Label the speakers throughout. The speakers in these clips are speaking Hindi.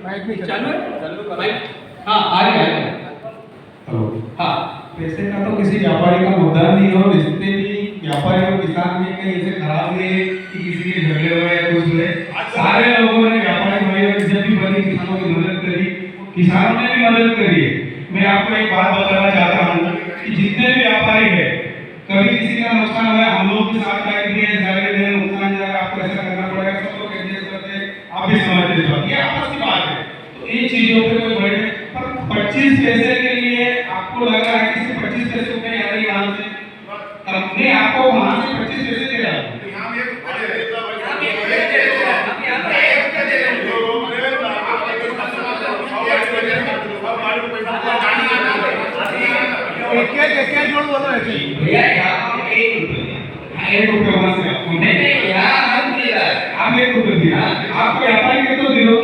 Speaker 1: माइक भी
Speaker 2: चालू है माइक। हाँ आ रहे हैं।
Speaker 3: हेलो।
Speaker 2: हाँ
Speaker 3: पैसे का तो किसी व्यापारी का मुद्दा नहीं हो, रिश्ते भी व्यापारी और किसान में कहीं ऐसे खराब नहीं है कि किसी के झगड़े हुए या कुछ हुए। सारे लोगों ने व्यापारी भाइयों की जब भी बनी किसानों की मदद करी, किसानों ने भी मदद करी है। मैं आपको एक बात बताना चाहता हूँ कि जितने भी व्यापारी है, कभी किसी का नुकसान हुआ हम लोग के साथ आएंगे, सारे दिन नुकसान जाएगा, आपको ऐसा करना पड़ेगा, सब लोग एडजस्ट करते हैं, आप भी समझते हो, ये आपस की बात है। तो इन चीजों पे कोई बड़े पर 25 पैसे के लिए आपको लग रहा है कि सिर्फ 25 पैसे रुपए आ रही है यहाँ से, कंपनी आपको वहाँ से 25 पैसे दे रहा है।
Speaker 1: एक जोड़ बोलो ऐसे
Speaker 3: भैया यहाँ ₹1 वहाँ से आपको नहीं यहाँ हम दे रहा है, आप ₹1 दिया, आपको व्यापारी के तो दे दो।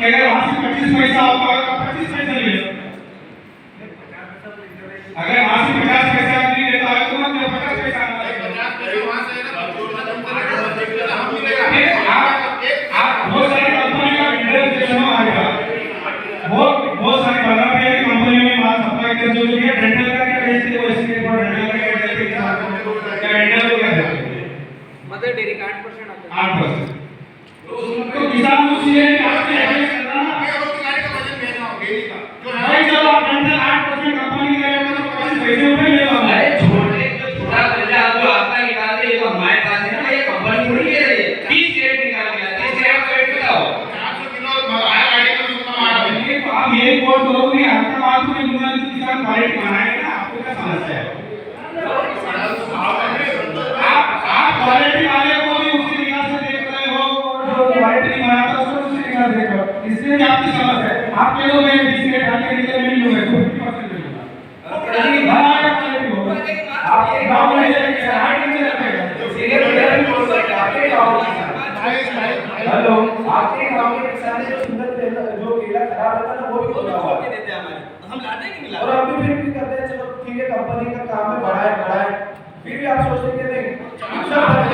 Speaker 3: अगर वहां से 25 पैसा आपका 25 पैसा ले लो, अगर वहां से 50 पैसा नहीं लेता है तो मत 50 पैसा आप बहुत सारी कंपनी का बिल्डर स्टेशन आएगा, बहुत सारी बना भी है कंपनी में माल सप्लाई कर जो है डेंटल का क्या बेचते हो, इसके ऊपर डेंटल का क्या देते हैं, क्या डेंटल को क्या देते हैं,
Speaker 2: मदर डेयरी का 8% आता है।
Speaker 3: 8%। तो किसान उसी है कि आपसे एडजस्ट करना ना, भाई जब आप डेंटल 8% कंपनी का लेते हो तो 25 पैसे रुपए ले लो।
Speaker 4: अरे छोटा बच्चा जो आपका निकाल दे, तो हमारे पास है ना, ये कंपनी थोड़ी ले रही है। 30 कैरेट निकाल के 30 कैरेट का रेट बताओ।
Speaker 3: 400 किलो मंगाया गाड़ी का उसका माल है, तो आप ये कोट करोगे आपका माल तो नहीं दूंगा, किसान क्वालिटी बनाएगा ना, आपको क्या समस्या है? आप क्वालिटी वाले को भी उसी निगाह से देख रहे हो, जो क्वालिटी नहीं बनाता उसको उसी निगाह से देख रहे हो, इसलिए भी आपकी समस्या है। आप कह दो मैं 20 कैरेट आके निकल नहीं लूंगा तो 50% दे दूंगा, लेकिन घर आएगा क्वालिटी होगा, आप एक गांव में जाके हार्ड में रखेगा सीधे प्लेयर बोल सकते हैं आपके गांव में। हेलो, आपके गांव में किसान जो सुंदर जो केला खराब होता है ना, वो भी
Speaker 2: वो भी खोल के देते हैं हमारे, तो हम लाते हैं कि नहीं
Speaker 3: और
Speaker 2: लाते?
Speaker 3: अभी फिर भी करते हैं, चलो ठीक है कंपनी का काम है, बढ़ाए फिर भी आप सोचते कि नहीं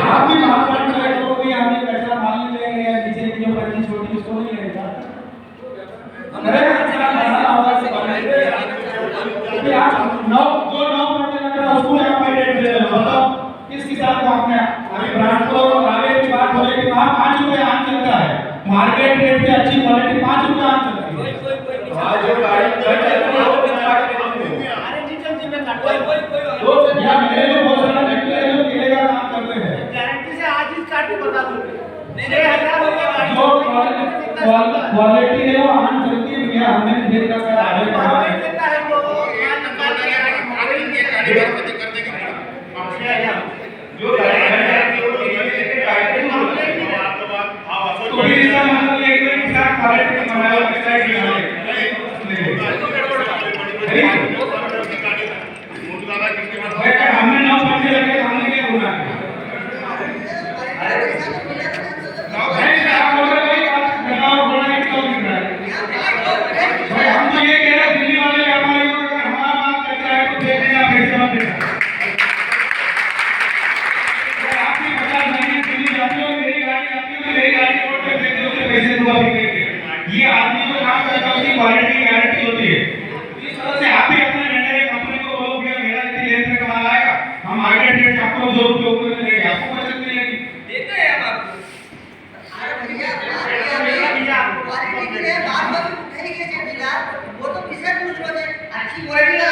Speaker 3: आप भी माल वाले को भी आगे कचरा माल नहीं लेंगे या नीचे की जो बची छोटी उसको नहीं लेंगे, अरे अच्छा मसाला होगा से क्योंकि आप 9% का उसको आप रेट दे रहे हो, बताओ किस किसान को आपने अभी ब्रांड को आगे की बात हो रही है, वहाँ ₹5 आम चलता है, मार्केट रेट से अच्छी क्वालिटी ₹5 आम चलती है। जो गाड़ी कोई या मेरे को बहुत सारा व्यक्ति है जो केले का काम करते हैं,
Speaker 1: गारंटी से आज ही काट के बता दूं
Speaker 2: नहीं
Speaker 1: 6000 रुपए
Speaker 3: जो क्वालिटी है वो आम चलती है भैया, हमने फिर का कर आगे बढ़ा है।
Speaker 1: देता है वो
Speaker 3: जो तो भी इसका मतलब ये है कि किसान क्वालिटी बनाया होता है कि हमने 9% लगे, हमने क्या बोला है? हम तो ये कह रहे हैं दिल्ली वाले व्यापारी को अगर हमारा माल कच्चा है तो दे देना, पैसे मत देना। आप भी 50 महीने दिल्ली जाते हो, मेरी गाड़ी आती है, मेरी गाड़ी रोड पे फेंक दो, उससे पैसे दुआ भी करेंगे। ये आदमी जो काम करता है उसकी क्वालिटी गारंटी होती है। इस तरह से आप भी अपने वेंडर कंपनी को बोलो भैया मेरा इतनी लेन में कमाल आएगा, हम आगे रेट आपको ₹2 ऊपर देंगे, आपको बचत मिलेगी।
Speaker 2: देते हैं हम आपको।
Speaker 1: वो तो किसे पूछ रहे थे अच्छी क्वालिटी का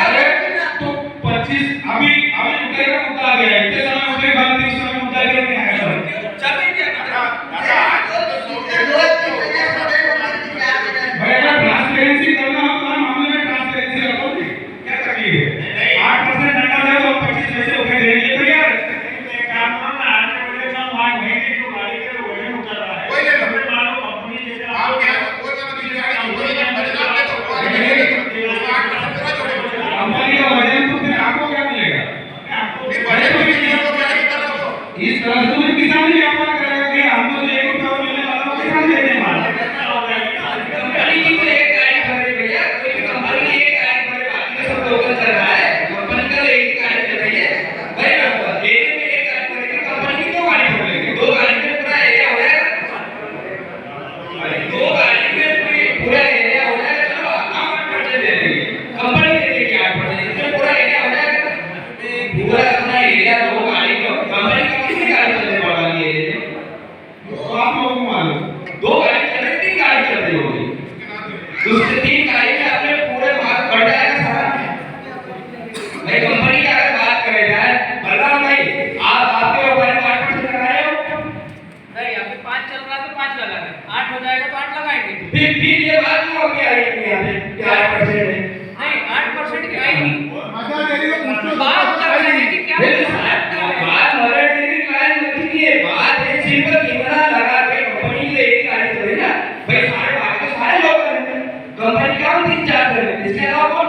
Speaker 3: अरे तो 25 अभी उठेगा मुद्दा आ गया, इतने समय उठेगा गलती इस समय मुद्दा लेके नहीं आएगा।
Speaker 2: चल रही क्या
Speaker 3: भाई अगर ट्रांसपेरेंसी करना हो तो मामले में ट्रांसपेरेंसी रखोगे, क्या तकलीफ है? 8% डंडा दे दो, 25 पैसे उठे देंगे तो यार काम करना आने वाले का माल महंगी जो गाड़ी के वजन उतर रहा है, कोई ले लो मान लो कंपनी जैसे आप क्या कोई ना बीच गाड़ी कंपनी का बदलाव ले तो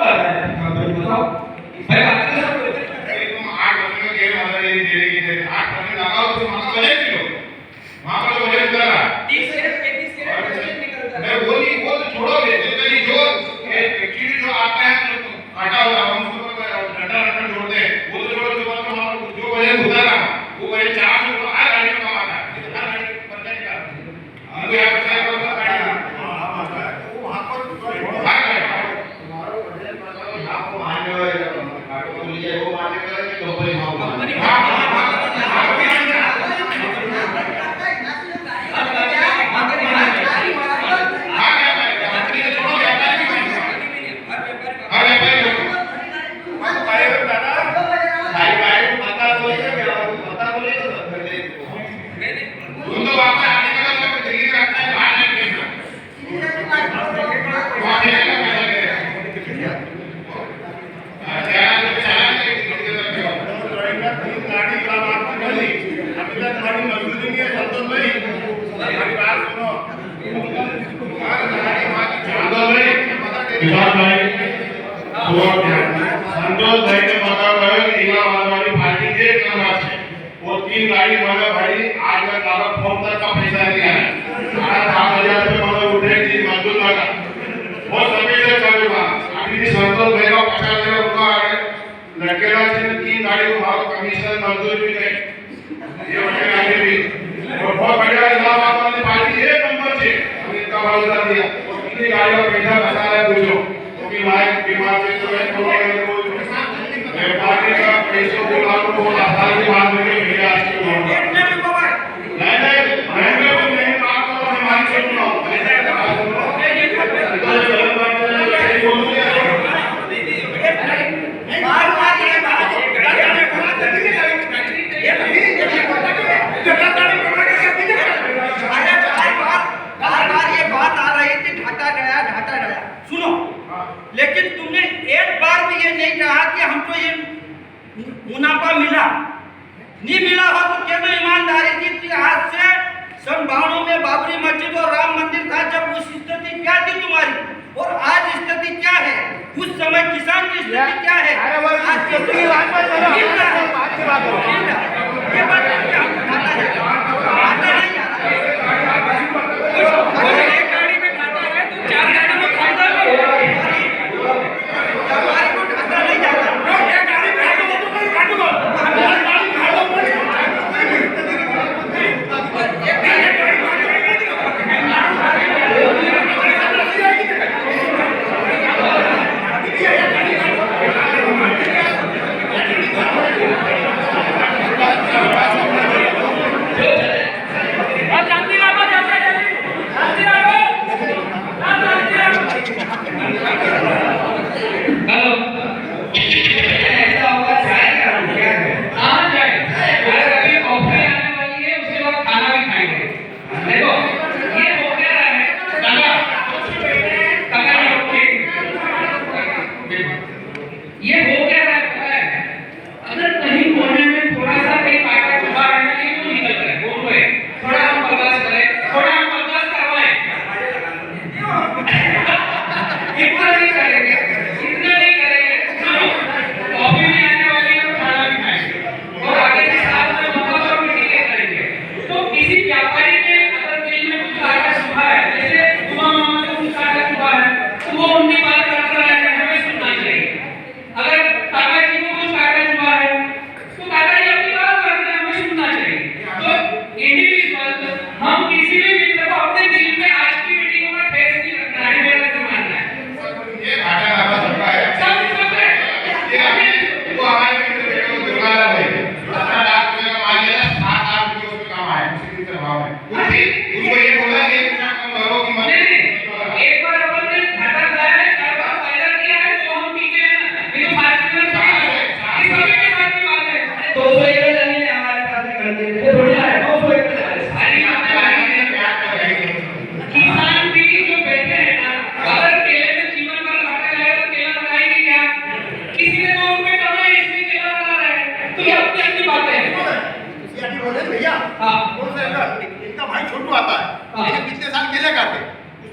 Speaker 3: हाँ, तो बताओ
Speaker 4: भाई बात करो
Speaker 5: तुम 8% के मदद ये दे 8% लगाओ तो वहां का बजट किलो वहां पर तो बजट उतरा
Speaker 2: 30 कैरेट निकलता है।
Speaker 5: मैं वो तो छोड़ोगे तो जो एक्चुअली जो आता है काटा हुआ हम उसको घंटा जोड़ते हैं वो तो छोड़ो जो मतलब जो बजट उतारा वो बजट 400 तो हर गाड़ी में कमाता है ये तो हर गाड़ी पर जाएगा हमको यहाँ पर क्या करो गाड़ी वो वहां पर हर गाड़ी तुम्हारा बजट आपको मानने वाले काटो लीजिए वो मानने वाले कि कंपनी भाव संतोष भाई ने बताया कि इलाहाबाद पार्टी के कर्मचारी है वो 3 गाड़ी मांगा भाई आज का काला फॉर्म तक का पैसा दिया है 7,000 रुपए मतलब उठे थी मजदूर लगा वो सभी से करूंगा अभी संतोष भाई का 50,000 रुपया है लड़के का 3 गाड़ी को भाव कमीशन मजदूर भी नहीं ये उनके गाड़ी भी और बहुत बढ़िया इलाहाबाद वाली पार्टी एक नंबर से इनका भाव दिया और कितनी गाड़ी का पैसा बचा है पूछो क्योंकि भाई बीमार से तो है तो पार्टी का पैसों को लागू को आधार की बात करके भेजा आज के दौर में नहीं बात करो हमारी सुनो
Speaker 1: सुनो लेकिन तुमने एक बार भी ये नहीं कहा कि हमको ये मुनाफा मिला नहीं मिला हो तो क्या ईमानदारी की हाथ से सन 92 में बाबरी मस्जिद और राम मंदिर था जब उस स्थिति क्या थी तुम्हारी और आज स्थिति क्या है उस समय किसान की स्थिति क्या है आज की स्थिति ये बात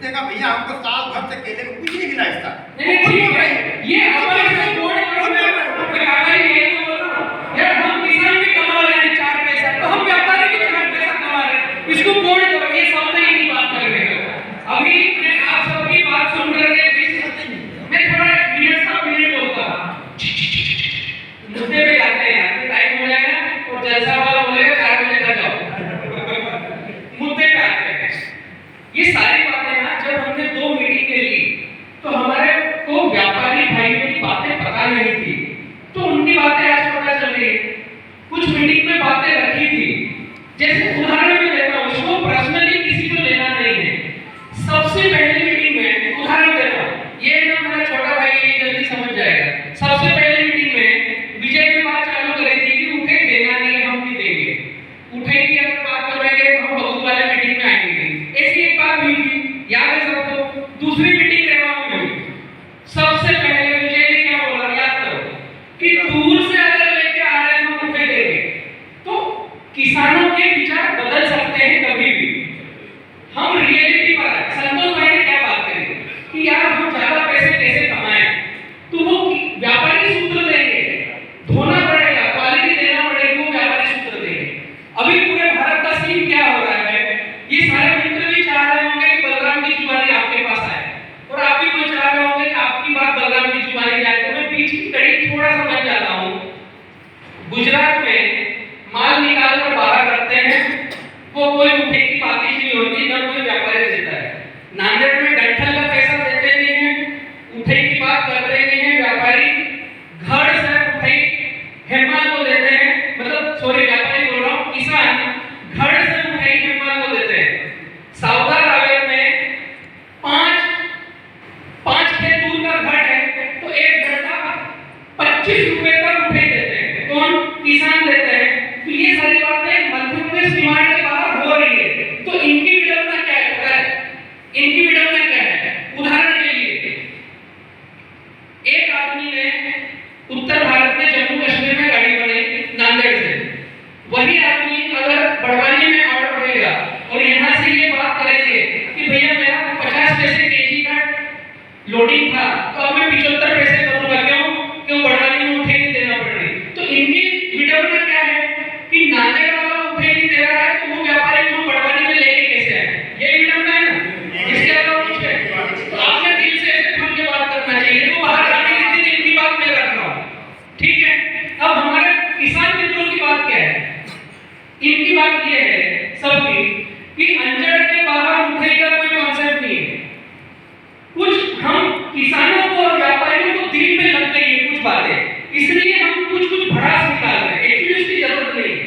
Speaker 5: उसने कहा भैया हमको साल भर से केले में कुछ नहीं खिलाया इसका
Speaker 4: नहीं ठीक है ये पता नहीं थी, तो उनकी बातें आज पता चल रही है। कुछ मीटिंग में बातें रखी थी, जैसे उदाहरण में लेता हूँ, इसको पर्सनली किसी को लेना नहीं है। सबसे पहली मीटिंग में उदाहरण देता हूँ, ये जो मेरा छोटा भाई है ये जल्दी समझ जाएगा। सबसे पहली मीटिंग में विजय की बात चालू करी थी कि उठे देना नहीं है, हम भी देंगे। उठे की अगर बात करेंगे हम बहुत वाले मीटिंग में आएंगे, ऐसी एक बात हुई थी, याद है सबको। दूसरी मीटिंग रेवा में हुई, सबसे पहले विजय ने क्या बोला, याद करो, कि दूर से अगर लेके आ रहे हैं हम उठे देंगे। तो किसानों के विचार बदल सकते हैं कभी भी, हम रियलिटी पर आए। संतोष भाई ने क्या बात करी कि यार हम ज्यादा पैसे कैसे कमाएं, तो वो व्यापारी सूत्र देंगे, धोना पड़ेगा, क्वालिटी देना पड़ेगी, वो व्यापारी सूत्र देंगे। अभी पूरे भारत का सीन क्या हो रहा है, ये सारे मित्र भी चाह रहे होंगे कि बलराम की जुबानी आपके पास आए, और आप भी कोई चाह रहे होंगे कि आपकी बात बलराम की जुबानी जाए। तो मैं बीच की कड़ी थोड़ा समझ जाता हूँ। गुजरात में माल निकाल कर बाहर रखते हैं, वो कोई उठे की पातिश नहीं होती, ना कोई व्यापारी देता है। नांदेड़ में डंठल का पैसा देते नहीं है, उठे की बात करते नहीं है व्यापारी, घर से उठे हेमाल को देते हैं, मतलब सॉरी व्यापारी बोल रहा हूँ, किसान घर से उठे हेमाल को देते हैं। साउदार आवेर में पांच खेत दूर का घर है, तो एक घर का 25 रुपए का उठे देते हैं, कौन, किसान देते हैं। तो ये सारी बातें मध्य प्रदेश सीमाएं के बाहर हो रही है, तो इनकी विडंबना क्या है पता है? इनकी विडंबना क्या है? उदाहरण के लिए एक आदमी ने उत्तर भारत में जम्मू कश्मीर में गाड़ी बनाई नांदेड़ से, वही आदमी अगर बड़वानी में ऑर्डर देगा और यहाँ से ये बात करेंगे कि भैया मेरा 50 पैसे केजी का लोडिंग था, तो अब मैं 75 पैसे करूंगा, क्यों बड़वानी में उठे नहीं देना पड़ रही। तो इनकी विडंबना क्या है कि नांदेड़ वाला उठे नहीं दे रहा है, तो वो व्यापारी को बड़वानी में लेके कैसे आए? ये विडंबना है ना, इसके अलावा कुछ है? तो आपने दिल से ऐसे खुल के बात करना चाहिए। तो बाहर जाने की थी, इनकी बात मैं रख रहा हूँ, ठीक है। अब हमारे किसान मित्रों की बात क्या है? इनकी बात ये है सबकी कि अंजड़ के बाहर उठे का कोई कॉन्सेप्ट नहीं है। कुछ हम किसानों को और व्यापारियों को दिल पे लग गई है कुछ बातें, इसलिए हम कुछ भड़ास निकाल रहे हैं। एक्चुअली उसकी जरूरत नहीं है।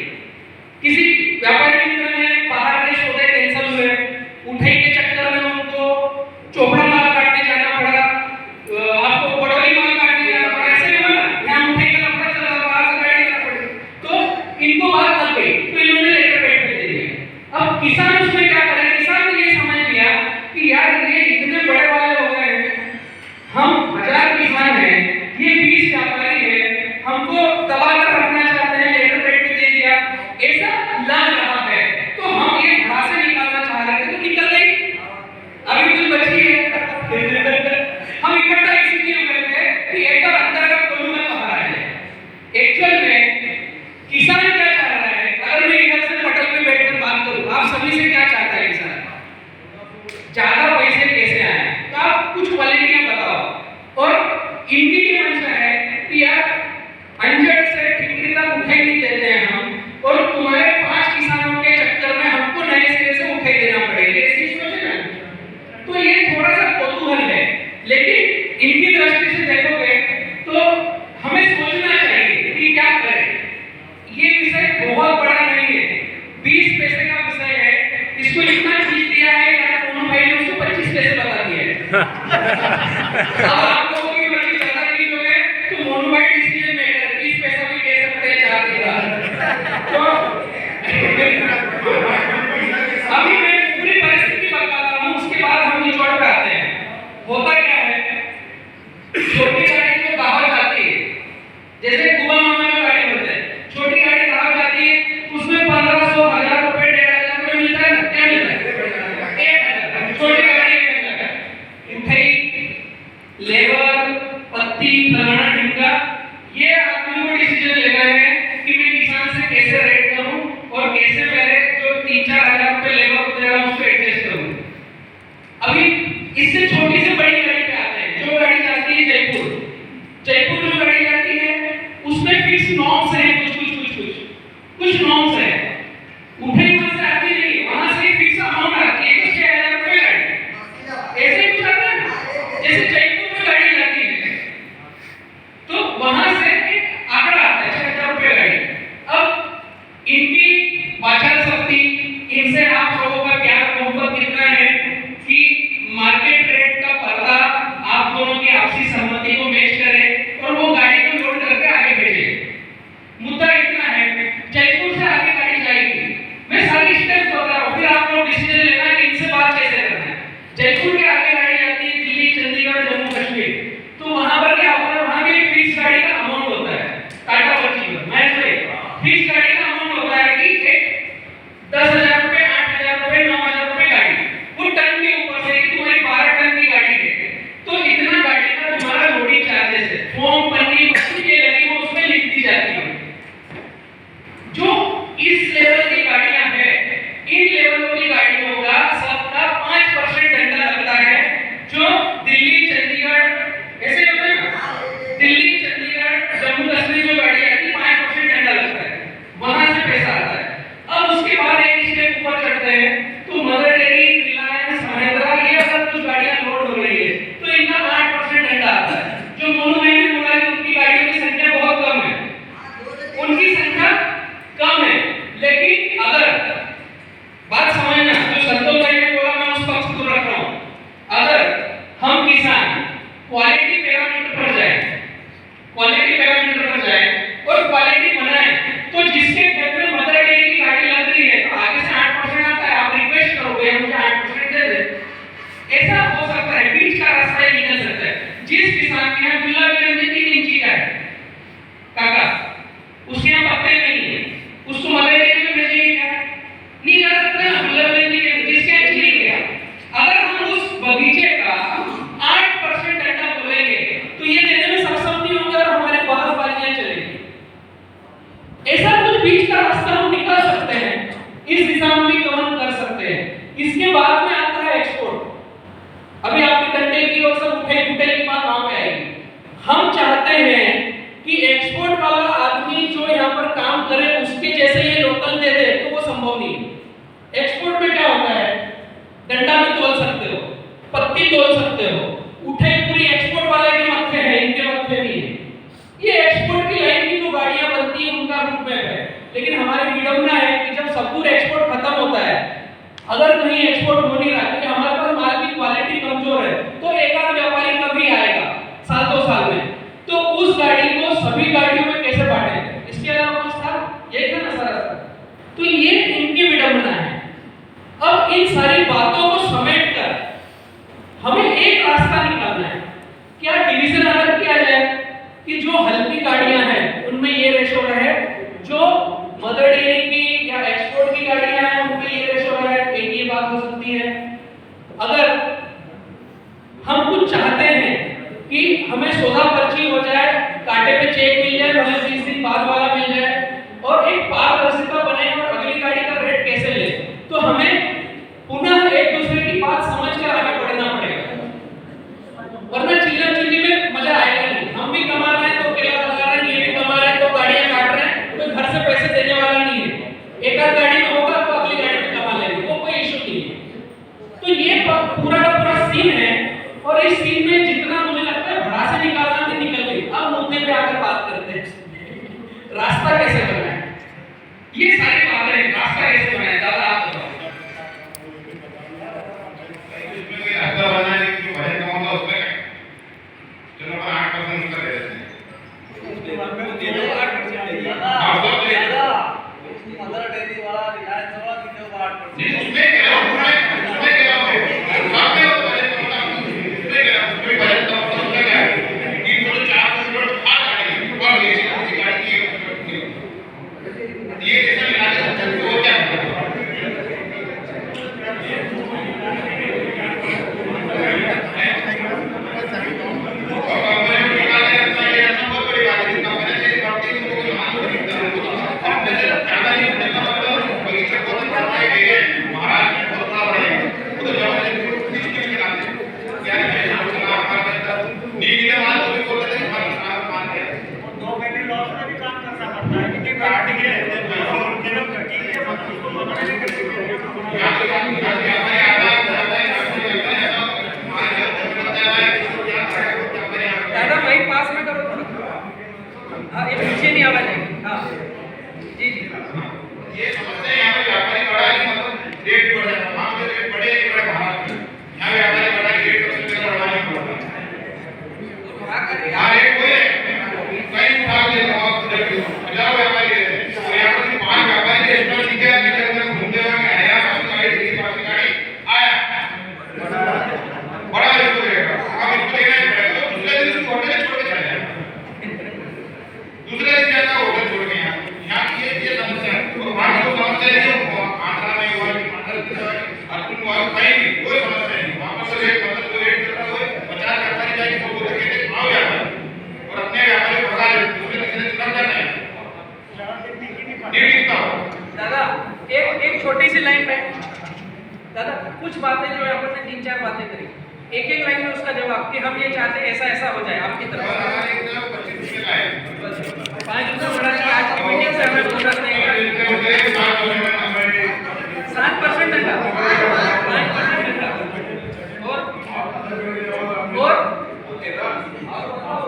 Speaker 4: किसी व्यापारी मित्र ने बाहर के सौदे कैंसिल हुए, उठे के चक्कर में उनको चोपड़ा माल काटने जाना पड़ा, आपको बड़ौली माल काटने जाना पड़ा, ऐसे हुआ ना, यहाँ उठे का लफड़ा चला, बाहर से गाड़ी लेना पड़ी, तो इनको बात लग गई, तो इन्होंने लेटर पेड पे दे दिया। अब किसान उसमें क्या करे? किसान ने ये समझ लिया कि यार ये इतने बड़े वाले हो गए हैं, हम 1000 किसान हैं, ये 20 व्यापारी हैं, हमको दबा कर रखना चाहते हैं, लेटर पेड पे दे दिया, ऐसा लग रहा है। तो हम ये घड़ा से निकालना चाह रहे थे, तो निकल गई, अभी कुछ बची है। हम इकट्ठा इसीलिए हुए थे कि एक बार अंदर का कोलू में बाहर आ जाए। एक्चुअल में किसान क्या चाह रहा है? अगर मैं इधर से पटल पे बैठकर बात करूं, आप सभी से क्या चाहता है किसान? ज्यादा पैसे कैसे आए? तो आप कुछ क्वालिटियां बताओ। और इनकी भी मंशा है कि यार अंजड़ से ठिकरी तक उठे नहीं देते हैं हम, और तुम्हारे 5 किसानों के चक्कर में हमको नए सिरे से उठे देना पड़ेगा, ऐसी सोच है। तो ये थोड़ा सा कौतूहल है, लेकिन इनकी दृष्टि से देखोगे तो हमें सोचना चाहिए कि क्या करें। ये विषय बहुत बड़ा नहीं है, 20 पैसे का विषय है, इसको इतना खींच दिया है यार, दोनों भाई ने उसको 25 पैसे बता दिए अब आप लोगों की मर्जी ज्यादा खींच हो गए तो मोनू भाई डिसीजन मेकर 20 पैसा भी कह सकते हैं, 4 दिन तो अभी मैं पूरी परिस्थिति बताता हूँ, उसके बाद हम निचोड़ पे आते हैं। होता क्या है, छोटी गाड़ी जो गाँव जाती है, जैसे कुबा मामा में गाड़ी भरते हैं, छोटी गाड़ी गाँव जाती है, उसमें 1500, 1000 रुपए, 1500 रुपए मिलता है ना, क्या मिलता है? 1000। छोटी गाड़ी 1000। उठाई, लेबर, पत्ती, फलाना ढिमका, ये आदमी को डिसीजन लेना है कि मैं किसान से कैसे रेट करूं और कैसे मेरे जो 3-4 हजार रुपए लेबर को दे रहा हूं उसको एडजस्ट करूं। अभी इससे छोटी से बड़ी गाड़ी पे आते हैं, जो गाड़ी जाती है जयपुर जो गाड़ी जाती है उसमें फिक्स नॉर्म्स है, कुछ नॉर्म्स है। उठे वहां से आती नहीं, वहां से फिक्स अमाउंट आती है, 6000 रुपए गाड़ी, ऐसे ही कुछ आता है। जैसे जयपुर में गाड़ी जाती है तो की वस्तु के लगी वो उसमें लिख दी जाती है। जो इस लेवल की गाड़ियां हैं, इन लेवलों की गाड़ियों का सबका 5% दंड लगता है। जो दिल्ली चंडीगढ़ ऐसे होते हैं ना, दिल्ली चंडीगढ़ जम्मू कश्मीर जो गाड़ियां आती 5% दंड लगता है, वहां से पैसा आता है। अब उसके बाद एक स्टेप ऊपर चढ़ते हैं तो मदर डेयरी, रिलायंस, महिंद्रा, ये अगर कुछ गाड़ियां लोड हो रही है तो इनका 8% दंड आता है। जो मोनू भाई ने बोला कि उनकी गाड़ियों की संख्या बहुत कम है, उनकी संख्या कम है, लेकिन अगर बात समझना, जो संतोष भाई ने बोला मैं उस पक्ष को रख रहा हूं, अगर हम किसान क्वालिटी पैरामीटर पर जाएं, क्वालिटी पैरामीटर पर जाएं और क्वालिटी बनाएं, तो जिसके घर में मदर डेयरी की गाड़ी लग रही है तो आगे से 8% आता है, आप रिक्वेस्ट करोगे मुझे 8% दे दे, ऐसा हो सकता है, बीच का रास्ता ही निकल सकता है। जिस किसान के यहाँ खुला विलंब 3 इंची का है काका, उसके यहाँ पत्ते नहीं है, उसको मदर डेयरी में भेजिए क्या? नहीं जा सकता ना, खुला विलंब के जिसके यहाँ चली गया। अगर हम उस बगीचे का 8% डाटा बोलेंगे तो ये देने में सक्षम नहीं होगा और हमारे पास बाजियां चलेंगी। ऐसा कुछ बीच का रास्ता हम निकाल सकते हैं, इस दिशा में भी गमन कर सकते हैं। इसके बाद में आता है एक्सपोर्ट। अभी आपके डंडे की और सब उठे फुटे की बात वहां पे आएगी। हम चाहते हैं कि एक्सपोर्ट वाला आदमी जो यहाँ पर काम करे उसके जैसे ये लोकल दे दे, तो वो संभव नहीं है। एक्सपोर्ट में क्या होता है, डंडा में तोल सकते हो, पत्ती तोल सकते हो, उठे पूरी एक्सपोर्ट वाले के मत्थे है, इनके मत्थे नहीं है। ये एक्सपोर्ट की लाइन की जो गाड़ियां बनती है उनका रूट मैप है। लेकिन हमारी विडंबना है कि जब सब दूर एक्सपोर्ट खत्म होता है, अगर कहीं एक्सपोर्ट हो नहीं रहा क्योंकि हमारे पास माल की क्वालिटी कमजोर है, तो एक आध व्यापारी कभी आएगा साल 2 साल में, तो उस गाड़ी को सभी गाड़ियों में कैसे बांटें? इसके अलावा कुछ था? यही था ना सारा। तो ये इनकी विडंबना है। अब इन सारी बातों को समेटकर हमें एक रास्ता निकालना है। क्या डिवीजन अलग किया जाए कि जो हल्की गाड़ियां हैं उनमें ये रेशो रहे, जो मदर डेयरी की या एक्सपोर्ट की गाड़ियां हैं उनमें ये रेशो रहे, एक ये बात हो सकती है। अगर हम कुछ चाहते हैं कि हमें सौदा पर्ची हो जाए, कांटे पे चेक मिल जाए, भले 20 दिन बाद वाला मिल जाए और एक पारदर्शिता बने और अगली गाड़ी का रेट कैसे ले, तो हमें पुनः एक दूसरे की बात समझकर आगे बढ़ना पड़ेगा, वरना चिल्लम चिल्ली में मजा आएगा नहीं। हम भी कमा रहे हैं तो केला लगा रहे हैं, ये भी कमा रहे हैं तो गाड़ियां काट रहे हैं, कोई घर से पैसे देने वाला नहीं है। एक आध गाड़ी में होगा तो अगली गाड़ी में कमा लेंगे, वो कोई इशू नहीं है। तो ये पूरा का पूरा सीन है और इस सीन में जितना मुझे लगता है भड़ा से निकालना भी निकल गई। अब मुद्दे पे आकर बात करते हैं, रास्ता कैसे बनाए? ये सारी बातें हैं, रास्ता कैसे बनाए? दादा आप बताओ।
Speaker 5: इसमें कोई रास्ता बनाने की वजह कौन सा उसमें है? चलो मैं 8% उसका दे देते हैं। हाँ, तो
Speaker 2: मदर डेयरी वाला, रिलायंस वाला कितने को 8%?
Speaker 5: नहीं, उसमें कह रहा हूँ, उसमें कह रहा हूँ, साथ में वो बजट होता है, उसमें कह रहा हूँ, उसमें बजट का मतलब उसका क्या है? 300-400 गाड़ी और ये गाड़ी की ये कैसे मिला के सकते हैं? वो क्या
Speaker 2: दादा भाई पास में करो थोड़ा। हाँ, ये पीछे नहीं आवाज आएगी। हाँ जी जी।
Speaker 5: ये समझते हैं यहाँ पे व्यापारी बड़ा है मतलब रेट बढ़ जाता है, वहाँ पे रेट बढ़े नहीं बढ़े बाहर, यहाँ व्यापारी बड़ा है रेट सबसे ज़्यादा बढ़ाना ही पड़ता है। हाँ रेट वही है, कहीं उठा के 50 व्यापारी है, और यहाँ पर सिर्फ 5 व्यापारी के स्टॉल दिखे हैं, कि अंदर घूमते हुए आया, पास गाड़ी आया, बड़ा रिस्क रहेगा, अब इसको देना ही पड़ेगा, तो दूसरे दिन उसको होटल छोड़ के चले जाए, दूसरे दिन जाता होटल छोड़ के यहाँ की ये समस्या है। और वहाँ की समस्या है, आंध्रा में हुआ,
Speaker 2: सी लाइन पे दादा कुछ बातें जो है अपन ने 3-4 बातें करी, एक एक लाइन में उसका जवाब कि हम ये चाहते हैं ऐसा ऐसा हो जाए आपकी तरफ से। 5 रुपये बढ़ा के आज की मीटिंग से हमें बोनस देंगे 7% डंडा, 5% डंडा और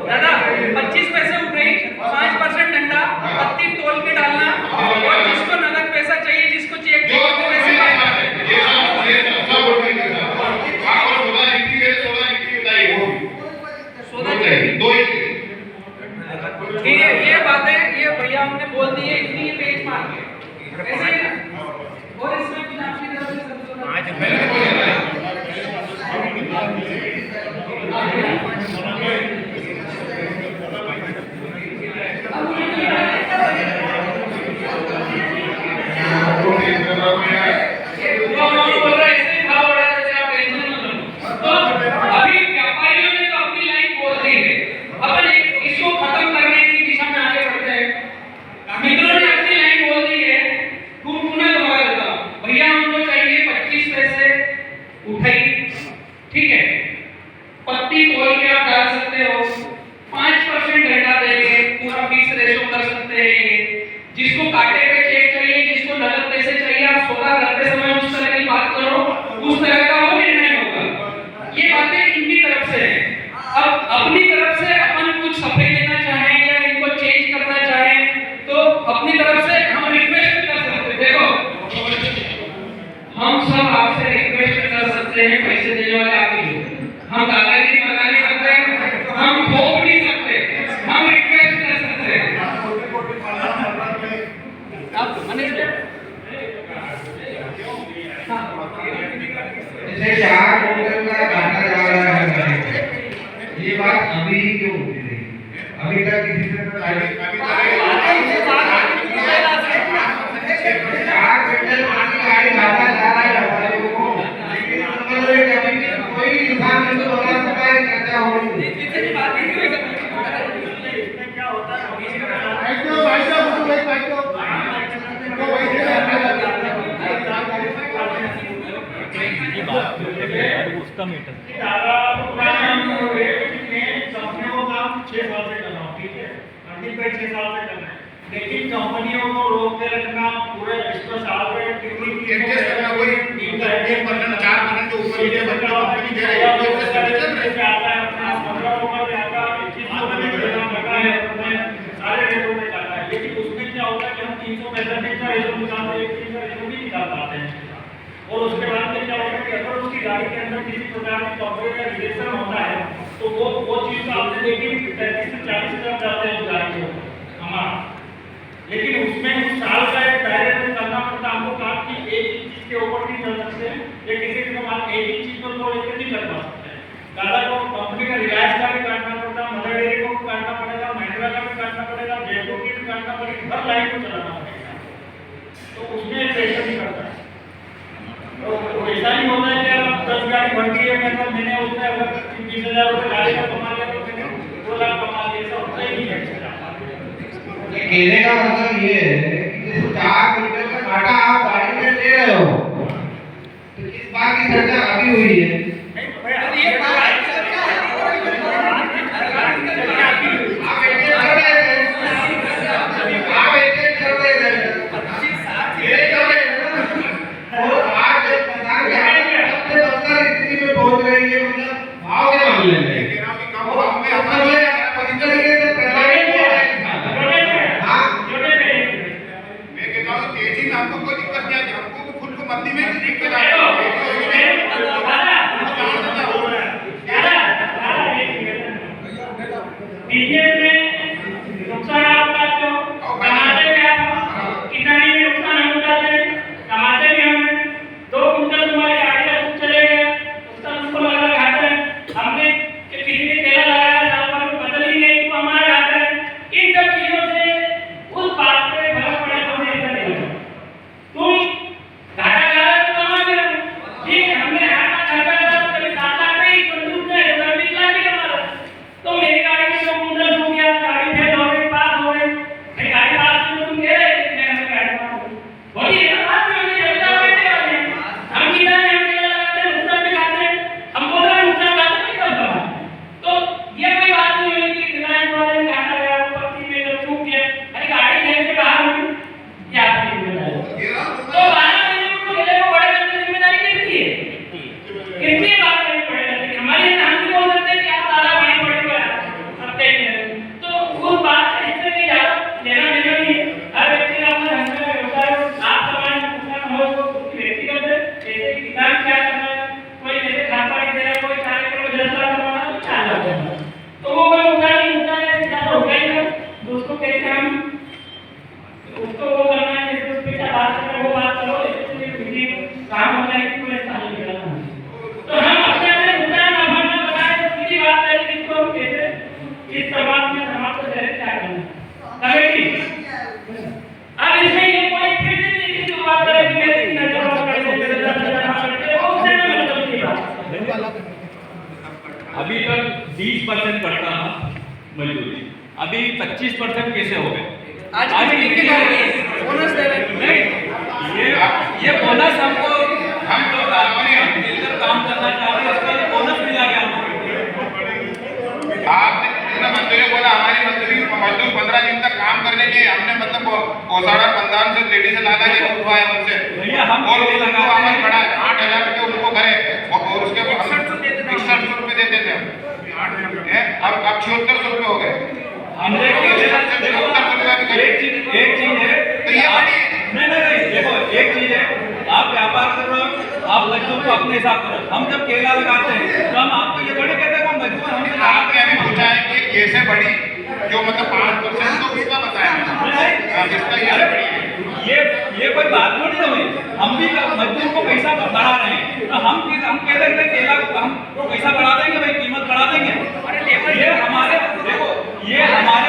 Speaker 2: दादा 25 पैसे उठ गई, 5% डंडा, पत्ती तोल के डालना और जिसको नगद पैसा चाहिए, जिसको चेक चाहिए वो वैसे ठीक है। ये बातें ये भैया हमने बोल दी है, इतनी ये पेज मार के ऐसे ही ना। और इसमें कुछ आपकी तरफ से ठीक है, पत्ती तोल के आप डाल सकते हो, 5% डंडा देंगे, पूरा फिक्स रेशो कर सकते हैं ये। जिसको कांटे पे चेक चाहिए, जिसको नगद पैसे चाहिए, आप सौदा करते समय उस तरह की बात करो, उस तरह का वो निर्णय होगा। ये बातें इनकी तरफ से है। अब अपनी तरफ से अपन कुछ सफाई देना चाहें या इनको चेंज करना चाहें तो अपनी तरफ से हम रिक्वेस्ट कर सकते हैं। देखो हम सब आपसे रिक्वेस्ट कर सकते हैं, पैसे देने वाले आप ही हो। हम दादागिरी बता नहीं सकते, हम थोप नहीं सकते, हम रिक्वेस्ट कर सकते हैं। आप मैनेजर
Speaker 3: जैसे 4 क्विंटल का घाटा जा रहा है, ये बात अभी क्यों उठी रही? अभी तक किसी से तो 4 क्विंटल पानी गाड़ी घाटा जा रहा है हमारे को, लेकिन कभी कोई इंसान नहीं बता सकता है चर्चा हो रही है।
Speaker 6: उसका मीटर
Speaker 7: लेकिन कंपनियों को रोक के रखना पूरे विश्व साल में
Speaker 5: एडजस्ट करना कोई 3% 4% के ऊपर नीचे बच्चा कंपनी दे रही है
Speaker 7: आता है अपना 15 रुपए में आता है 21 रुपए में देना लगा है अपने सारे रेटों में जाता है। लेकिन उसमें क्या होता है कि हम 365 का रेशो निकालते हैं, 1 का रेशो भी निकाल पाते हैं। और उसके बाद में क्या होता है कि अगर उसकी गाड़ी के अंदर किसी प्रकार की कंपनी का रिलेशन होता है तो वो चीज तो आपने देखी 35 से 40 हजार जाते हैं उस गाड़ी को हमारा। लेकिन उसमें उस साल का एक दायरे में करना पड़ता हमको काम की एक ही चीज के ऊपर नहीं चल सकते या किसी के साथ एक ही चीज पर तो लेकर नहीं कर पा सकते। दादा को कंपनी का रिलायंस का भी काटना पड़ता, मदर डेयरी को भी काटना पड़ेगा, महिंद्रा का भी काटना पड़ेगा, जयपुर की भी काटना पड़ेगा, हर लाइन को चलाना पड़ेगा। तो उसमें प्रेशर नहीं करता है। तो ऐसा नहीं होता है कि आप 10 गाड़ी भरती है मतलब मैंने उसमें अगर 20,000 रुपये गाड़ी का कमा लिया तो मैंने 2 लाख कमा लिया, ऐसा होता ही नहीं है।
Speaker 3: कहने का मतलब ये है कि 4 क्विंटल का घाटा आप गाड़ी में ले रहे हो, तो इस बात की चर्चा अभी हुई है। पहुंच रही है मतलब भाव के मामले में
Speaker 5: तेजी में हमको कोई दिक्कत नहीं आती, हमको खुद को मंदी में दिक्कत आती है।
Speaker 7: कमेटी अब इसमें ये पॉइंट फिर से किसी को बात करें कि मेरे नजर में कैसे मेरे दर्द करते हैं वो उसने मतलब की बात
Speaker 6: अभी तक 20% कटता था मजदूरी, अभी 25% कैसे हो गए?
Speaker 2: आज की मीटिंग की बात है, बोनस दे रहे हैं।
Speaker 6: नहीं, ये बोनस हमको, हम लोग अपने मिलकर काम करना चाहते हैं, उसका बोनस मिला क्या हमको?
Speaker 5: आपने मजदूरी बोला, हमारी मजदूर 15 दिन तक काम करने के हमने मतलब औसाड़ा बंदान से लेडी से लादा के हुआ है उनसे,
Speaker 6: भैया हम
Speaker 5: और उनको हमारे बड़ा 8,000 रुपये उनको करे और उसके 6100 रुपये देते थे अब 7600 रुपये हो गए।
Speaker 6: हमने एक चीज है,
Speaker 5: तो ये बड़ी
Speaker 6: नहीं देखो, एक चीज है, आप व्यापार कर रहे हो, आप मजदूर को अपने हिसाब करो। हम जब केला लगाते हैं तो हम आपको ये थोड़ी कहते हैं कि मजदूर हमसे
Speaker 5: आपने अभी पूछा है कि कैसे बढ़ी, जो मतलब 5% तो उसका बताया जिसका ये बढ़ी है।
Speaker 6: ये कोई बात थोड़ी ना हुई, हम भी मजदूर को पैसा बढ़ा रहे हैं, तो हम कह देते हैं केला हम पैसा बढ़ा देंगे, भाई कीमत बढ़ा देंगे। ये हमारे देखो, ये हमारे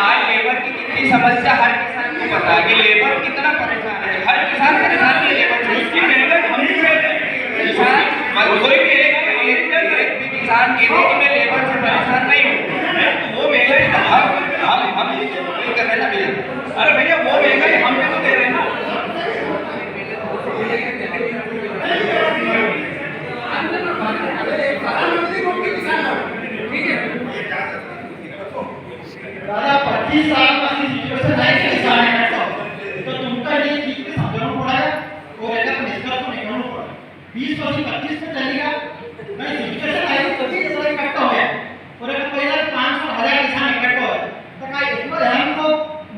Speaker 2: आज लेबर की कितनी समस्या हर किसान को पता है कि लेबर कितना परेशान है, हर किसान परेशान है लेबर से।
Speaker 6: उसकी मेहनत हम भी कहते हैं,
Speaker 2: किसान कोई भी एक भी किसान कहते कि मैं लेबर से परेशान नहीं हूँ,
Speaker 6: वो महंगाई
Speaker 2: हम ये कर रहे हैं ना भैया।
Speaker 6: अरे भैया वो महंगाई हम भी तो दे रहे हैं ना।
Speaker 1: दादा 25 सालापासून सिच्युएशन आहे की किसान आहे तो तुमका ये चीज पे समझाना पड़ा और ऐसा निष्कर्ष तो निकालना पड़ा 20 और 25 में चलेगा नहीं सिचुएशन आहे तो भी इतना इकट्ठा हो गया और अगर पहला 500,000 किसान इकट्ठा हो तो काय इतना ध्यान तो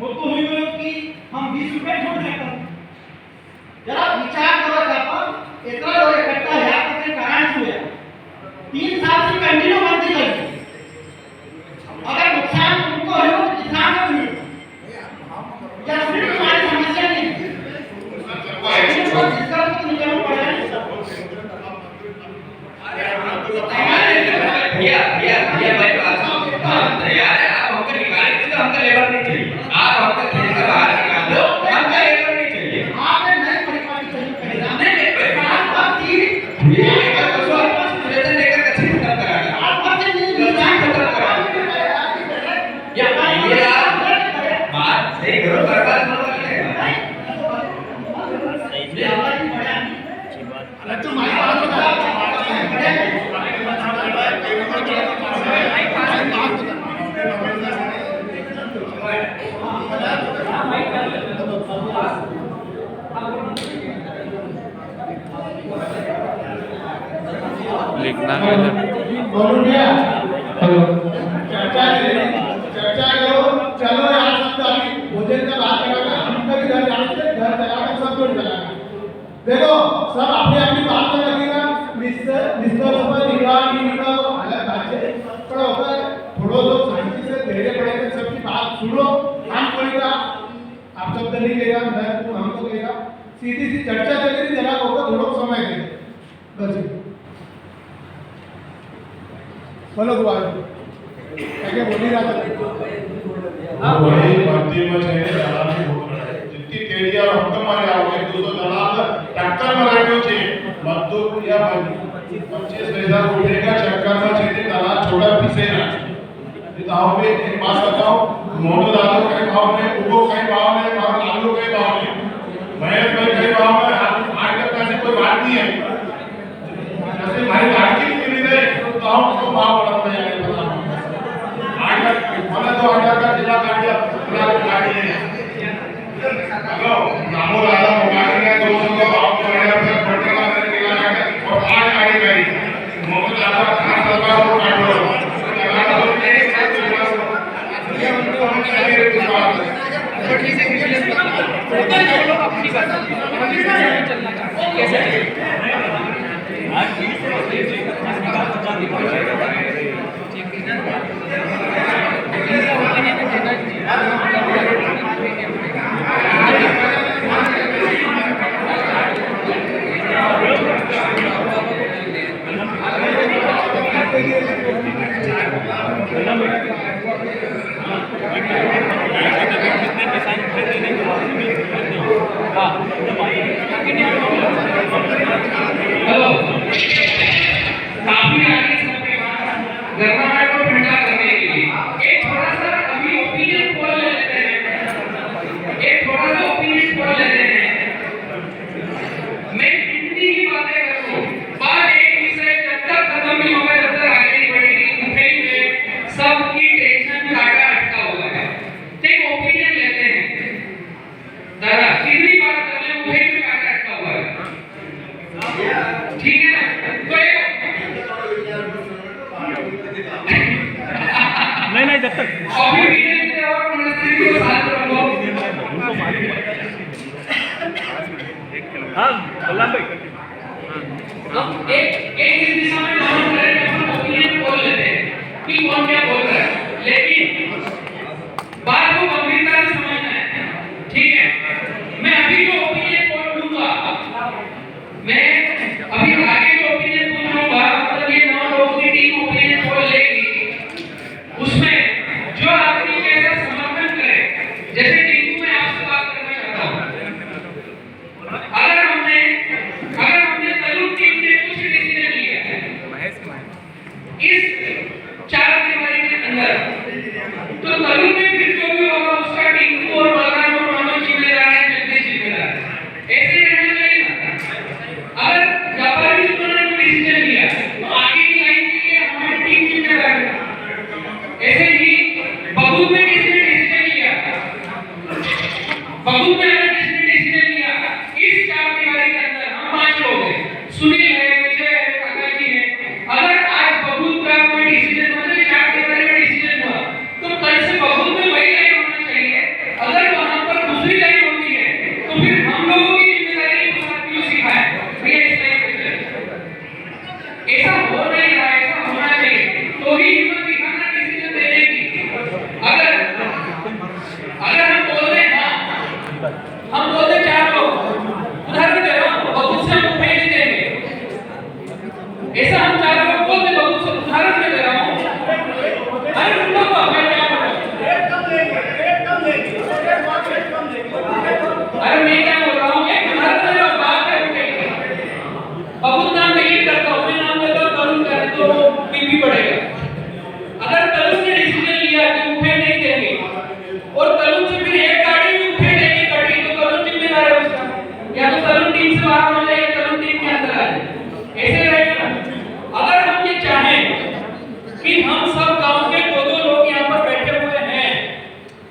Speaker 1: मुझको हुई हो कि हम 20 रुपए छोड़ सकते हैं जरा विचार करो आपण इतना लोग इकट्ठा है आपके कारण हुआ 3 साल से कंटिन्यू बनती रही अगर नुकसान तुमको हो तो किसान को भी या फिर तुम्हारी समस्या नहीं इसका तो निकालना पड़ेगा
Speaker 2: भैया भाई हम तैयार है, आप हमको निकालेंगे तो हमको लेबर नहीं चाहिए, आप हमको खेत से बाहर निकाल दो, हमको लेबर नहीं चाहिए।
Speaker 1: आपने नई परिपाटी चाहिए करेगा
Speaker 2: नहीं
Speaker 1: आप तीन
Speaker 2: लेबर को सौ वेतन लेकर कैसे खत्म कराना,
Speaker 1: आप से नहीं
Speaker 2: किसान खत्म कराना। या ये आप बात सही करो, बर्बाद मत करिए।
Speaker 3: लिखना है बोलो भैया, हेलो चर्चा करो, चलो यार सब तो अभी भोजन का बात करेंगे, हम कभी घर जाने से घर चलाकर सब कुछ चलाएंगे। देखो सब अपनी अपनी बात में लगेगा, निष्कर्ष पर निकाल अलग बात है, पर होता है थोड़ा सा शांति से धैर्य पड़ेगा, सबकी बात सुनो, हम कोई का आप शब्द नहीं लेगा, मैं हमको लेगा, सीधी सी चर्चा चलेगी, जरा होगा थोड़ा समय देगा बस। बोलो बुआ क्या बोली रहा था
Speaker 5: वही भर्ती में छेड़े दलाल की हो रहा है जितनी केड़िया और हम मारे आओगे 200 दलाल टक्कर मारने छे मजदूर या 25 पैसा उठेगा चक्कर में छेड़े दलाल छोड़ा पीछे ना बताओ में एक बात बताओ मोटो दादो कई भाव में उगो कई भाव में और आलू कई भाव में भैंस कई भाव में आज तक ऐसी कोई बात नहीं है जैसे हमारी गाड़ी की मिली है तो हम को भाव बढ़ा है आज तक हमने 2000 का जिला गाड़ियां पूरा गाड़ी है हेलो नामो लाला मोबाइल में 200 का भाव बढ़ाया फिर बढ़ेगा मेरे के लगा और आज गाड़ी गई मोबाइल लाला खास लगा वो काटो ये उनको हम चाहिए विश्वास
Speaker 2: कैसे
Speaker 6: आज 20 से 50
Speaker 4: हम एक इस दिशा में काम कर रहे हैं, हम ओपिनियन बोल लेते हैं कि कौन क्या बोल रहा है, लेकिन बात को गंभीरता से समझना है, ठीक है। मैं अभी जो ओपिनियन पोल दूंगा, मैं अभी आगे जो ओपिनियन पोल दूंगा, मतलब ये 9 लोगों की टीम ओपिनियन पोल लेगी, उसमें जो आदमी कैसा समर्थन करे, जैसे टीम में आपसे बात करना चाहता हूं, अगर हमने तरुण टीम ने कुछ डिसीजन लिया है इस 4 दिवारी के अंदर, तो तरुण में फिर जो भी होगा उसका टीम को और बलराम और मनोज जिम्मेदार है, जगदीश जिम्मेदार है, ऐसे रहना चाहिए ना। अगर व्यापारी ने डिसीजन लिया तो आगे की लाइन के लिए हमारी टीम जिम्मेदार है। ऐसे ही बबूल में किसी ने डिसीजन लिया, बबूल में अगर किसी ने डिसीजन लिया, इस 4 दिवारी के अंदर हम 5 लोग हैं, सुनील है, विजय है, काका जी है, अगर आज बबूल का कोई डिसीजन मतलब 4 दिवारी में डिसीजन हुआ, तो कल से बबूल में वही लाइन होना चाहिए। अगर वहां पर दूसरी लाइन होती है तो फिर हम लोगों की जिम्मेदारी उस आदमी को सिखाए भैया इस लाइन पे चले। ऐसा हो नहीं रहा, ऐसा होना चाहिए, तो ही हिम्मत दिखाना डिसीजन देने की। अगर हम बोल रहे हैं, हम बोलते 4 लोग, उदाहरण दे रहा हूं, बबूल से हम भेज देंगे, ऐसा हम 4 लोग बोलते, बबूल से उदाहरण दे रहा हूं। अरे तुम लोग मैं क्या बोल रहा हूं, अरे मैं क्या बोल रहा हूं, एक उदाहरण दे रहा हूं, बात है उठेगी, बबूल नाम डिलीट करता हूं, मैं नाम लेता हूं तरुण करे तो बिल भी बढ़ेगा। अगर तरुण ने डिसीजन लिया कि उठे नहीं देंगे और तरुण से फिर एक गाड़ी भी उठे देंगे कटी, तो तरुण जिम्मेदार है उसका, या तो तरुण टीम से बाहर हो जाए या तरुण टीम के अंदर आ जाए, ऐसे रहेगा ना। अगर हम ये चाहें कि हम सब गांव के 2-2 लोग यहाँ पर बैठे हुए हैं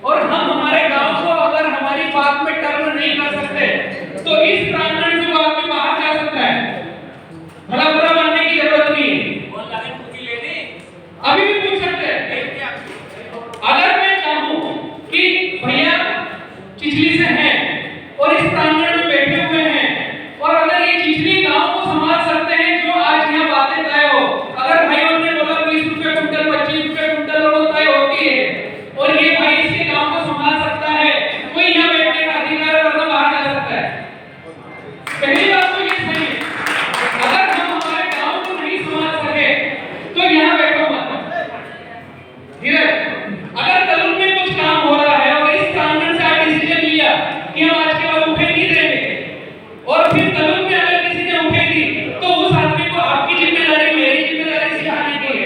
Speaker 4: और हम हमारे गांव को अगर हमारी बात में टर्न नहीं कर सकते, तो इस प्रांगण से वो आदमी बाहर जा सकता है, भला बुरा मानने की जरूरत नहीं है, अभी भी पूछ सकते हैं। अगर मैं चाहूं कि भैया चिचली से हैं और इस प्रांगण में बैठे हुए हैं, और अगर ये चिचली गांव को संभाल सकते हैं जो आज यहाँ बातें तय हो, अगर भाइयों ने बोला 20 रुपए कुंटल 25 रुपए कुंटल और वो तय होती है और ये भाई इसके गांव को संभाल सकता है, कोई यहाँ बैठने का अधिकार है वरना बाहर जा सकता है। पहली बात तो ये सही है, अगर हम हमारे गांव को नहीं संभाल सके तो यहाँ बैठो मत। अगर तरुण में कुछ काम हो रहा है और इस प्रांगण से आप डिसीजन लिया कि हम आज के बाद उठे नहीं देंगे, और फिर तरुण में अगर किसी ने उठे दी, तो उस आदमी को आपकी जिम्मेदारी मेरी जिम्मेदारी सिखाने की है।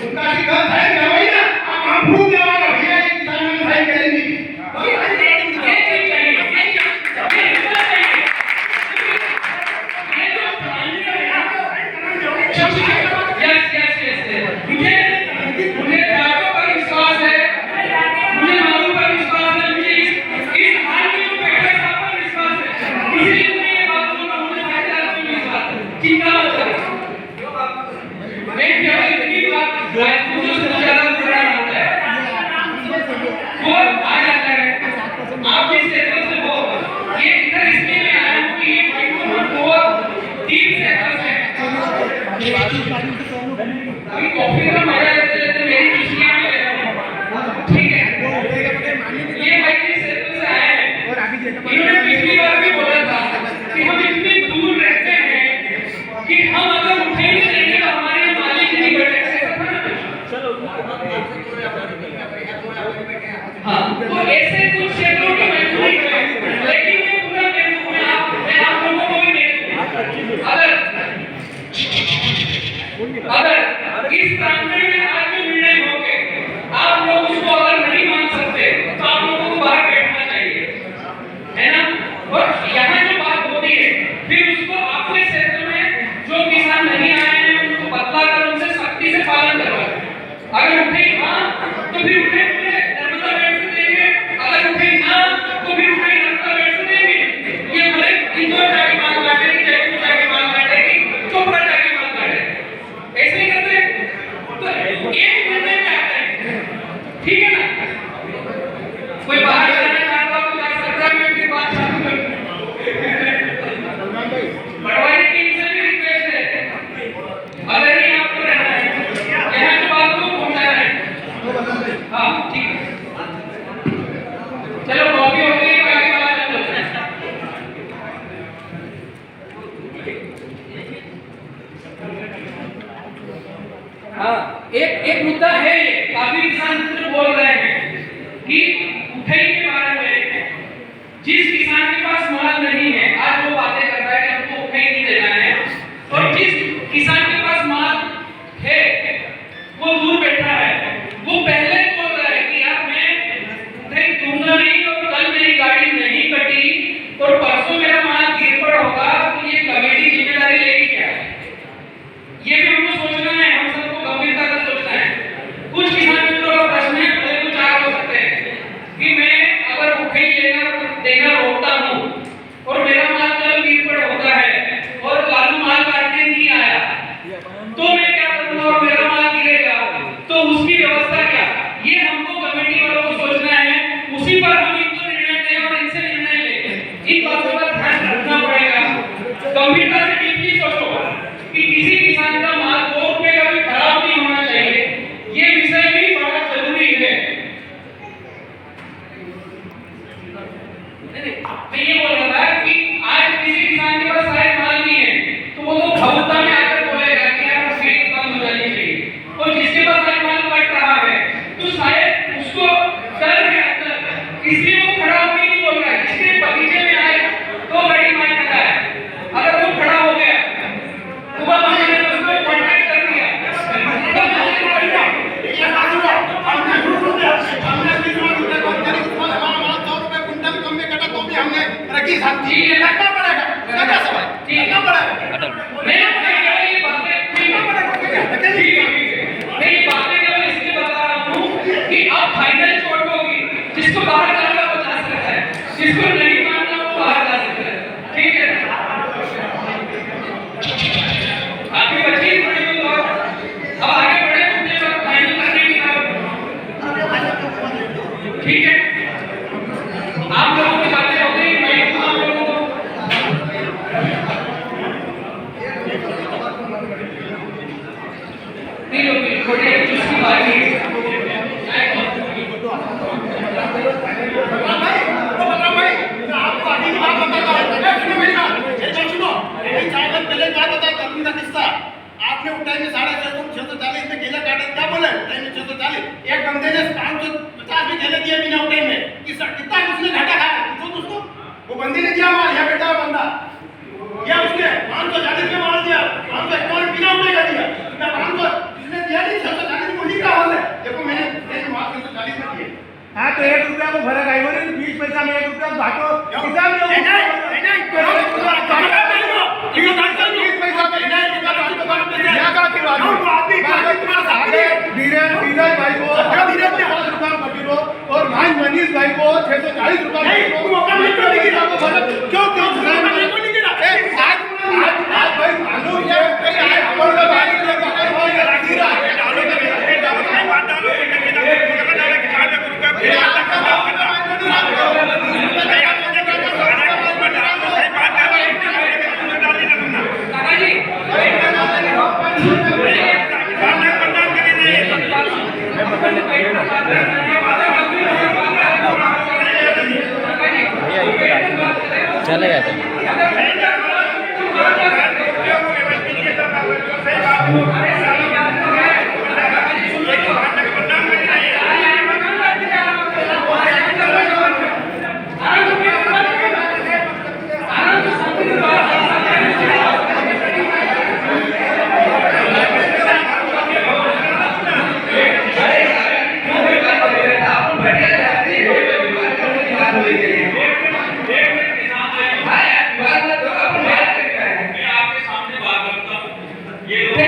Speaker 5: उनका शिकायत साइन करवाइए ना, हम प्रूफ देवाना भैया ये किसान में साइन करेंगे।
Speaker 4: मुझे बातों पर विश्वास है, मुझे मालूम पर विश्वास है, मुझे इस हाल में जो बैठे सब पर विश्वास है, इसलिए मैं ये बात बोल रहा हूं, मुझे फैसला पर विश्वास है, चिंता मत करो। मैं केवल इतनी बात मुझे सबसे ज्यादा बुरा लगता है वो आ जाता है, आप जिस क्षेत्र से हो, ये इधर इसलिए मैं आया हूं कि ये भाई को हम बहुत डीप से हंस है। अभी कॉफी का मजा लेते लेते मेरी चुस्कियां भी ले रहा हूं, ठीक है। ये भाई जिस क्षेत्र से आए हैं, इन्होंने पिछली बार भी बोला था कि हम इतनी दूर रहते हैं कि हम अगर उठे नहीं देंगे तो हमारे मालिक नहीं बैठेगा, ऐसा था ना। हाँ, तो ऐसे कुछ क्षेत्रों की मजबूरी है, लेकिन मैं पूरा मैं आप लोगों को भी अगर इस प्रांगण में आज जो निर्णय होंगे, आप लोग उसको अगर नहीं मान सकते तो आप लोगों को बाहर बैठना चाहिए, है ना। और यहाँ जो बात होती है फिर उसको अपने क्षेत्र में जो किसान नहीं आए हैं उनको बतलाकर उनसे सख्ती से पालन करवाएं। अगर उठे हाँ तो फिर उठे पूरे नर्मदा बेल्ट से देंगे, अगर उठे ना तो फिर उठे नर्मदा बेल्ट से देंगे। ये भले इंदौर जाके माल काटेगी, जयपुर जाके माल काटेगी, चोपड़ा जाके माल काटेगी, ऐसे ही करते हैं। तो हाँ, एक मुद्दा है, ये काफी किसान मित्र बोल रहे हैं कि उठाई के बारे में, जिस किसान के पास माल नहीं है, आज वो बातें करता है कि हमको उठाई नहीं देना है, और जिस किसान के पास माल है वो दूर बैठा है, वो पहले बोल रहा है कि यार मैं उठाई दूंगा नहीं, और कल मेरी गाड़ी नहीं कटी और परसों मेरा माल गिर पड़ होगा, तो ये कमेटी जिम्मेदारी लेगी क्या? ये भी हमको सोचना है, हम सबको गंभीरता से सोचना है। कुछ किसान मित्रों का प्रश्न है, भले कुछ चार हो सकते हैं कि मैं अगर उठाई देना रोकता हूँ और मेरा माल कल गिर पड़ होता है और लालू माल काटने नहीं आया, तो मैं क्या करूँगा और मेरा माल गिरेगा, तो उसकी व्यवस्था क्या? ये हमको कमेटी वालों को सोचना है, उसी पर हम इनको निर्णय दें और इनसे निर्णय लें। इन बातों का ध्यान रखना पड़ेगा, गंभीरता से डीपली सोचो कि किसी किसान का माल 2 रुपए का भी खराब नहीं होना चाहिए, ये विषय भी बड़ा जरूरी है। मैं ये बोल रहा था कि आज किसी किसान के पास शायद माल नहीं है, तो वो तो खबरदार में आकर बोलेगा कि यार खरीद बंद हो जानी चाहिए, और जिसके पास आज माल कट रहा है तो शायद उसको डर है अंदर, इसलिए वो खड़ा होकर नहीं बोल रहा है। जिसके बगीचे में आए तो गाड़ी मार रहा है, अगर वो खड़ा हो गया तो वो हमने उसको कांटेक्ट कर दिया, ठीक है, रखना पड़ेगा, क्या सवाल? ठीक है, मैं ये बातें ठीक है, मैं ये बातें केवल इसलिए बता रहा हूँ कि अब फाइनल चोट होगी, जिसको बाहर जाना वो जा सकता है, जिसको नहीं मानना वो बाहर जा सकता है, ठीक है? आपकी बच्ची थोड़ी दूर और अब आगे बढ़े, मुझे सब फाइनल करने की तरफ, ठीक है? आप लोगों की बातें हो गई, मैं आप लोगों को नहीं लोग छोटे जिसकी बारी
Speaker 5: आपने उठाई में 640 में केला काटा, क्या बोले? उठाई में 640, एक बंदे ने 550 में केले दिए बिना उठाई में, कितना उसने घाटा खाया? पूछो दोस्तों, वो बंदे ने दिया माल, या बेटा बंदा या उसने 540 में माल दिया, 551 बिना उठाई का दिया, या 500 इसने दिया नहीं, 640 में उन्हीं का हाल है। देखो मैंने माल 640 में दिए।
Speaker 3: हाँ तो 1 रुपया को फर्क आई बोले 20 पैसा में 1 रुपया घाटो किसान लोग धीरज भाई को 50 रुपया मटीरो और भाई मनीष भाई को 640 रुपया क्यों आज भाई मालूम
Speaker 8: चलेगा
Speaker 6: मैं आपके सामने बात करता हूँ, ये लोग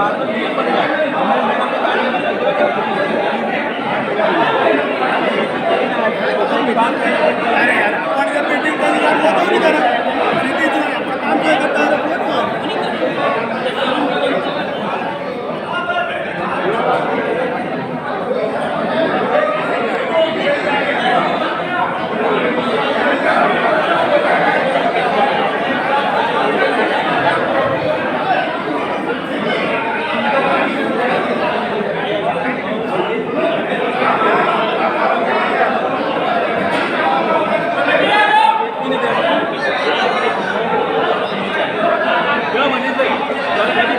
Speaker 6: बाद में मीटिंग बन जाए हमें लोगों की गाड़ी में
Speaker 3: अरे यार आपण जर मीटिंग केली तर कोणी करा सिटीचं आपण काम काय करता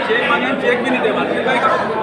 Speaker 6: चेक मांगे चेक भी नहीं दे पाते क्या करो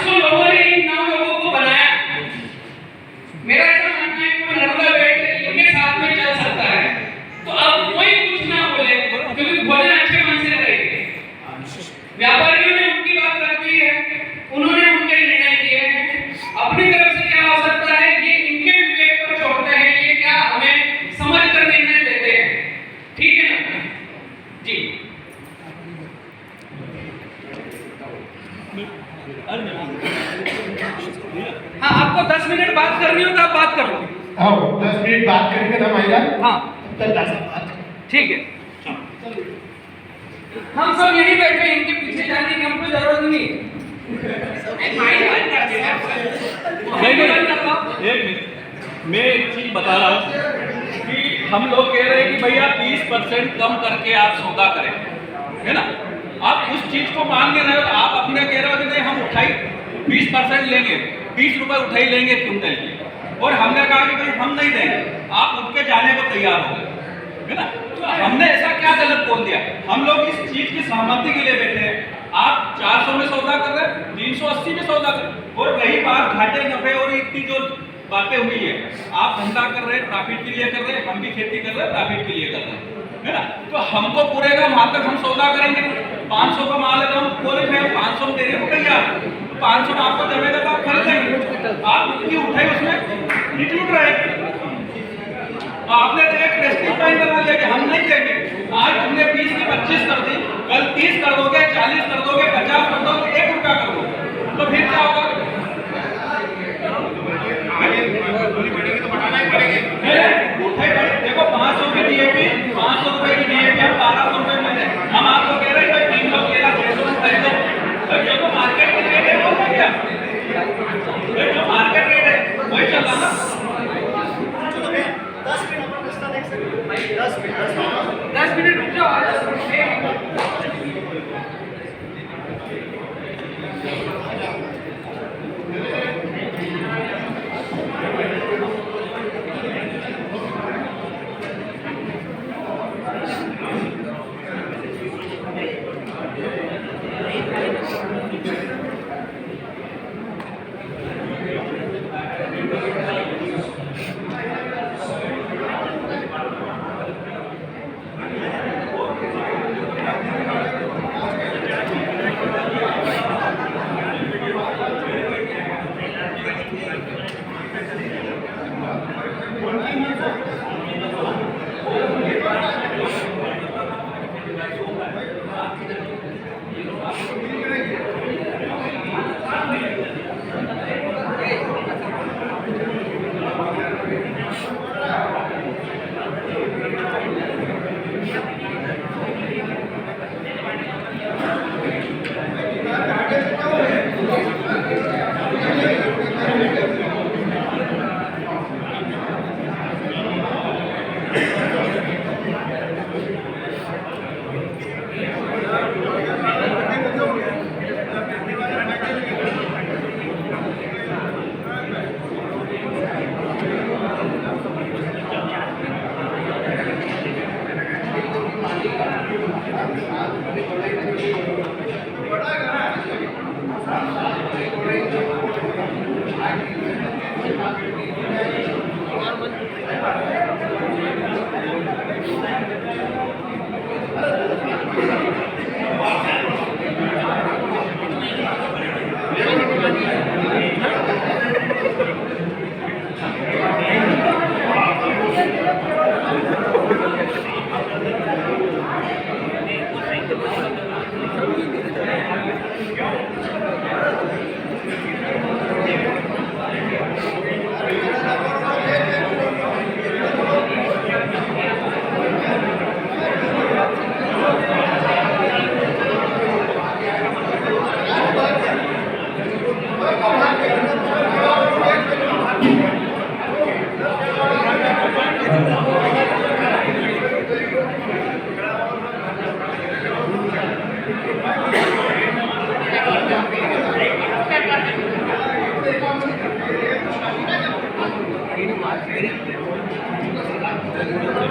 Speaker 4: 500 लोगों ने इन 9 लोगों को बनाया। मेरा ऐसा मानना है कि वो नर्मदा बेल्ट इनके साथ में चल सकता है। तो अब कोई कुछ ना बोले क्योंकि भोजन अच्छे मन से करेंगे। व्यापारियों ने उनकी बात रख दी है, उन्होंने उनके निर्णय दिए हैं। अपनी तरफ से क्या हो सकता है ये इनके विवेक पर छोड़ते हैं, ये क्या हमें समझ कर निर्णय देते हैं। ठीक है ना जी। हाँ, आपको 10 मिनट बात करनी हो तो आप बात कर लो।
Speaker 5: हाँ 10 मिनट बात करेंगे ना महिला।
Speaker 4: हाँ ठीक है, हम सब यहीं बैठे हैं, इनके पीछे जाने की हमको जरूरत नहीं।
Speaker 6: एक मिनट, मैं एक चीज बता रहा हूँ कि हम लोग कह रहे हैं कि भैया 20% कम करके आप सौदा करें, है ना। आप उस चीज को मांग नहीं रहे हो, तो आप अपने कह रहे हो कि नहीं हम उठाई 20% लेंगे, 20 रुपए उठाई लेंगे क्विंटल की, और हमने कहा कि भाई हम नहीं देंगे, आप उठ के जाने को तैयार हो गए, है ना। तो हमने ऐसा क्या गलत बोल दिया? हम लोग इस चीज की सहमति के लिए बैठे हैं। आप 400 में सौदा कर रहे हैं, 380 में सौदा कर रहे हैं, और वही बात घाटे नफे और इतनी जो बातें हुई है, आप धंधा कर रहे हैं प्रॉफिट के लिए कर रहे हैं, हम भी खेती कर रहे हैं प्रॉफिट के लिए कर रहे हैं, है ना। तो हमको पूरेगा वहां तक हम सौदा करेंगे। 500 का माल है तो हम बोले मैं 500 में देने को तैयार, 500 में आपको जमेगा तो आप खरीदेंगे। आप उतनी उठाई उसमें निकल रहे, आपने तो एक टेस्टिफाई बना लिया कि हम नहीं देंगे। आज तुमने 20 की 25 कर दी, कल 30 कर दोगे, 40 कर दोगे, 50 कर दोगे, 1 रुपया कर दोगे, तो फिर क्या होगा? देखो 500 की डीएपी, 500 रुपए की डीएपी हम 1200 रुपए में दें। हम आपको कह रहे हैं 300 केला 600 में खरीदो, जो तो मार्केट रेट है वो क्या, जो मार्केट रेट है वही चल रहा ना।
Speaker 4: 10 मिनट रुक जाओ। Thank you.